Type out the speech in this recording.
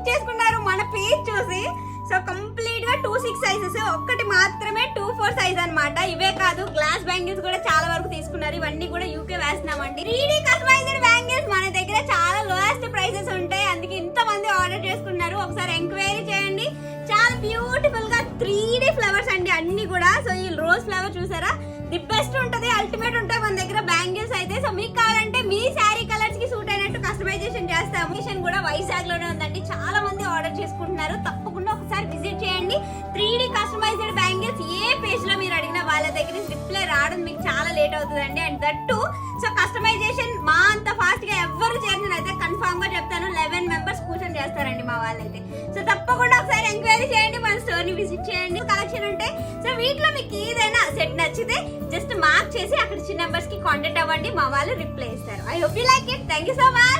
Book చేసుకున్నారు మన page చూసి. సో కంప్లీట్ గా 2-6 సైజెస్, ఒక్కటి మాత్రమే 2-4 సైజ్ అన్నమాట. ఇవే కాదు గ్లాస్ బ్యాంగిల్స్ కూడా చాలా వరకు తీసుకున్నారు. ఇవన్నీ కూడా యూకే వేస్తున్నామండి. 3D కస్టమైజ్డ్ బ్యాంగిల్స్ మన దగ్గర చాలా లోయెస్ట్ ప్రైసెస్ ఉంటాయి, అందుకే ఇంత మంది ఆర్డర్ చేసుకున్నారు. ఒకసారి ఎంక్వైరీ చేయండి. చాలా బ్యూటిఫుల్ గా 3D ఫ్లవర్స్ అండి అన్ని కూడా. సో ఈ రోజ్ ఫ్లవర్ చూసారా, ది బెస్ట్ ఉంటది, అల్టిమేట్ ఉంటాయి మన దగ్గర బ్యాంగిల్స్ అయితే. సో మీకు కావాలంటే మీ శారీ కలర్స్ కి సూట్ అయినట్టు కస్టమైజేషన్ చేస్తాము. మిషన్ కూడా వైజాగ్ లోనే ఉందండి, చాలా మంది ఆర్డర్ చేసుకుంటున్నారు. తప్పకుండా ఒకసారి విజిట్ చేయండి. 3D కస్టమైజ్డ్ బ్యాంగిల్స్ ఏ పేజ్ లో మీరు అడిగిన వాళ్ళ దగ్గర రిప్లై రావడం మీకు చాలా లేట్ అవుతుందండి. And that too so customization మా అంత ఫాస్ట్ గా ఎవరు చేసిన అయితే కన్ఫర్మ్ గా చెప్తాను 11 మెంబర్స్ కూర్చొని చేస్తారండి మా వాళ్ళైతే. సో తప్పకుండా ఒకసారి ఎంక్వైరీ చేయండి, మన స్టోర్ ని విజిట్ చేయండి. కలెక్షన్ ఉంటాయి. సో వీటిలో మీకు ఏదైనా సెట్ నచ్చితే జస్ట్ మార్క్ చేసి అక్కడ చిన్న నెంబర్స్ కి కాంటాక్ట్ అవ్వండి, మా వాళ్ళు రిప్లై ఇస్తారు. I hope you like it. Thank you so much.